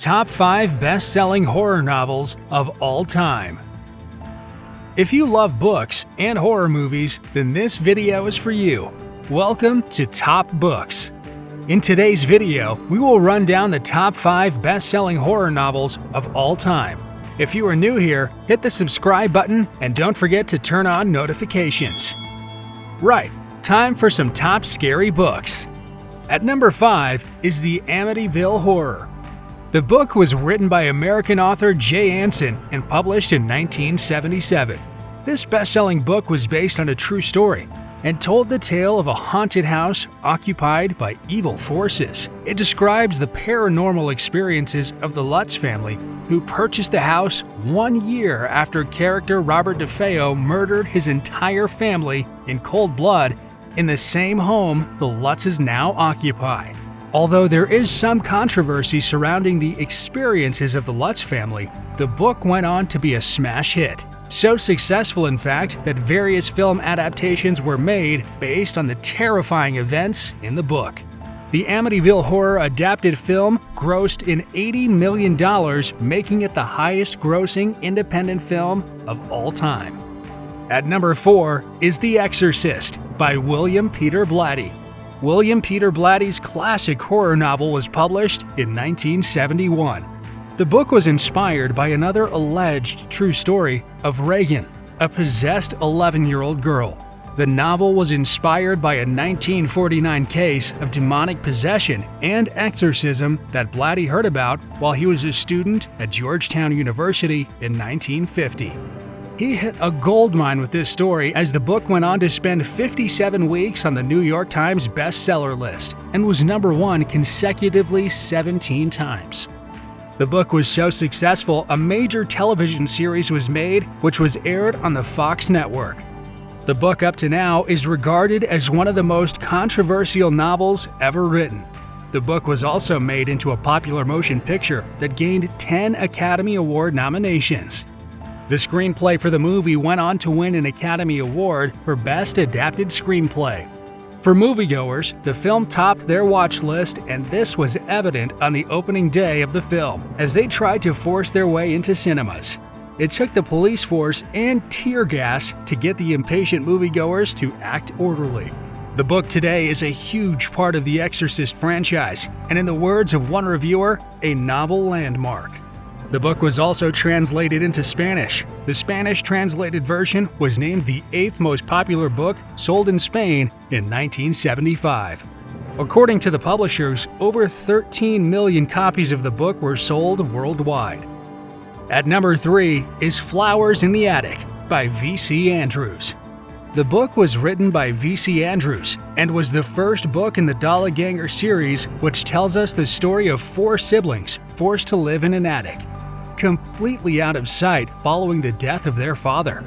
top 5 best-selling horror novels of all time. If you love books and horror movies, then this video is for you. Welcome to Top Books. In today's video, we will run down the top 5 best-selling horror novels of all time. If you are new here, hit the subscribe button and don't forget to turn on notifications. Right, time for some top scary books. At number 5 is the Amityville Horror. The book was written by American author J. Anson and published in 1977. This best-selling book was based on a true story and told the tale of a haunted house occupied by evil forces. It describes the paranormal experiences of the Lutz family, who purchased the house 1 year after character Robert DeFeo murdered his entire family in cold blood in the same home the Lutzes now occupy. Although there is some controversy surrounding the experiences of the Lutz family, the book went on to be a smash hit. So successful, in fact, that various film adaptations were made based on the terrifying events in the book. The Amityville Horror adapted film grossed in $80 million, making it the highest-grossing independent film of all time. At number 4 is The Exorcist by William Peter Blatty. William Peter Blatty's classic horror novel was published in 1971. The book was inspired by another alleged true story of Reagan, a possessed 11-year-old girl. The novel was inspired by a 1949 case of demonic possession and exorcism that Blatty heard about while he was a student at Georgetown University in 1950. He hit a goldmine with this story, as the book went on to spend 57 weeks on the New York Times bestseller list and was number 1 consecutively 17 times. The book was so successful, a major television series was made, which was aired on the Fox network. The book up to now is regarded as one of the most controversial novels ever written. The book was also made into a popular motion picture that gained 10 Academy Award nominations. The screenplay for the movie went on to win an Academy Award for Best Adapted Screenplay. For moviegoers, the film topped their watch list, and this was evident on the opening day of the film, as they tried to force their way into cinemas. It took the police force and tear gas to get the impatient moviegoers to act orderly. The book today is a huge part of the Exorcist franchise, and in the words of one reviewer, a novel landmark. The book was also translated into Spanish. The Spanish translated version was named the 8th most popular book sold in Spain in 1975. According to the publishers, over 13 million copies of the book were sold worldwide. At number 3 is Flowers in the Attic by V.C. Andrews. The book was written by V.C. Andrews and was the first book in the Doppelganger series, which tells us the story of 4 siblings forced to live in an attic, completely out of sight following the death of their father.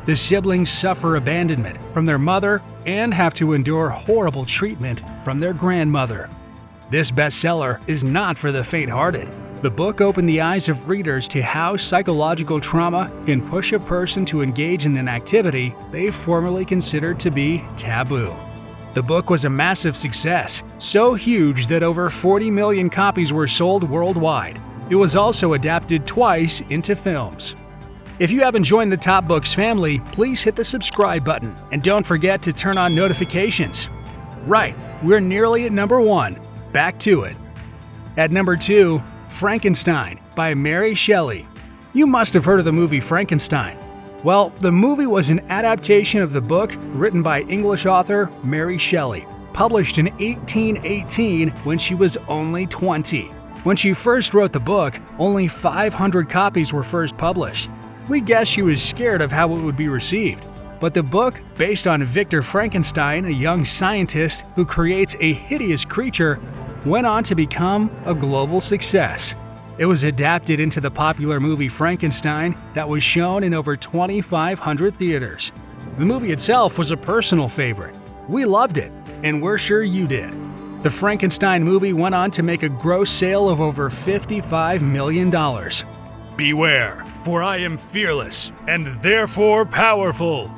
The siblings suffer abandonment from their mother and have to endure horrible treatment from their grandmother. This bestseller is not for the faint-hearted. The book opened the eyes of readers to how psychological trauma can push a person to engage in an activity they formerly considered to be taboo. The book was a massive success, so huge that over 40 million copies were sold worldwide. It was also adapted twice into films. If you haven't joined the Top Books family, please hit the subscribe button and don't forget to turn on notifications. Right, we're nearly at number 1. Back to it. At number 2, Frankenstein by Mary Shelley. You must have heard of the movie Frankenstein. Well, the movie was an adaptation of the book written by English author Mary Shelley, published in 1818 when she was only 20. When she first wrote the book, only 500 copies were first published. We guess she was scared of how it would be received. But the book, based on Victor Frankenstein, a young scientist who creates a hideous creature, went on to become a global success. It was adapted into the popular movie Frankenstein that was shown in over 2,500 theaters. The movie itself was a personal favorite. We loved it, and we're sure you did. The Frankenstein movie went on to make a gross sale of over $55 million. Beware, for I am fearless and therefore powerful.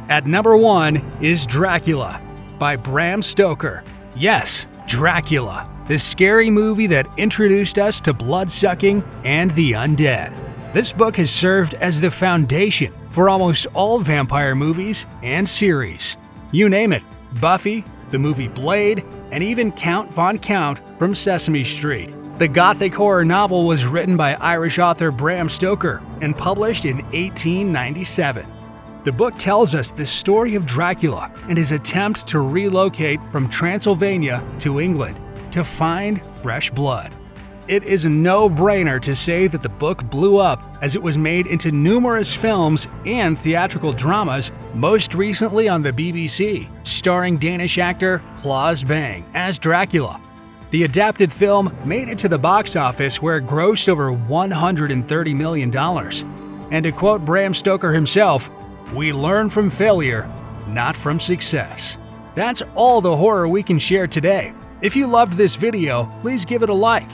At number 1 is Dracula by Bram Stoker. Yes, Dracula. the scary movie that introduced us to blood-sucking and the undead. This book has served as the foundation for almost all vampire movies and series. You name it: Buffy, the movie Blade, and even Count Von Count from Sesame Street. The gothic horror novel was written by Irish author Bram Stoker and published in 1897. The book tells us the story of Dracula and his attempt to relocate from Transylvania to England to find fresh blood. It is a no-brainer to say that the book blew up as it was made into numerous films and theatrical dramas, most recently on the BBC, starring Danish actor Claes Bang as Dracula. The adapted film made it to the box office where it grossed over $130 million. And to quote Bram Stoker himself, "We learn from failure, not from success." That's all the horror we can share today. If you loved this video, please give it a like.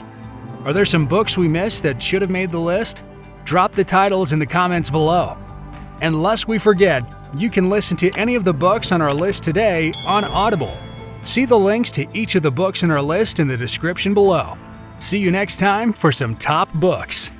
Are there some books we missed that should have made the list? Drop the titles in the comments below. And lest we forget, you can listen to any of the books on our list today on Audible. See the links to each of the books in our list in the description below. See you next time for some top books.